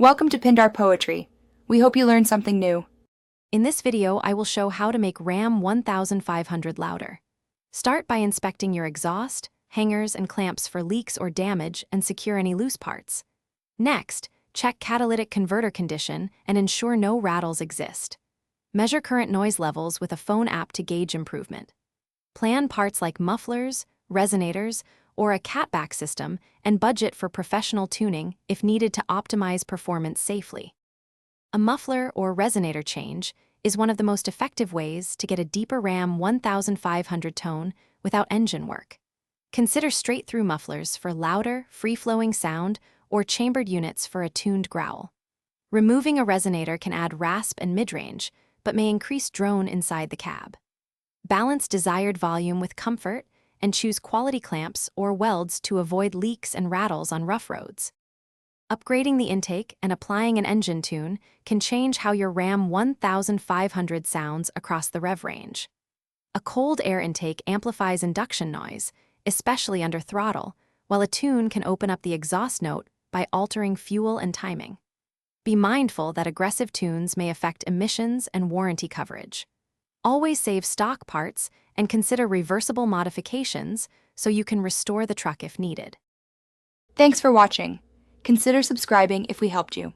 Welcome to Pindar Poetry. We hope you learned something new. In this video, I will show how to make RAM 1500 louder. Start by inspecting your exhaust, hangers, and clamps for leaks or damage and secure any loose parts. Next, check catalytic converter condition and ensure no rattles exist. Measure current noise levels with a phone app to gauge improvement. Plan parts like mufflers, resonators, or a catback system and budget for professional tuning if needed to optimize performance safely. A muffler or resonator change is one of the most effective ways to get a deeper RAM 1500 tone without engine work. Consider straight-through mufflers for louder, free-flowing sound or chambered units for a tuned growl. Removing a resonator can add rasp and mid-range, but may increase drone inside the cab. Balance desired volume with comfort and choose quality clamps or welds to avoid leaks and rattles on rough roads. Upgrading the intake and applying an engine tune can change how your RAM 1500 sounds across the rev range. A cold air intake amplifies induction noise, especially under throttle, while a tune can open up the exhaust note by altering fuel and timing. Be mindful that aggressive tunes may affect emissions and warranty coverage. Always save stock parts and consider reversible modifications so you can restore the truck if needed. Thanks for watching. Consider subscribing if we helped you.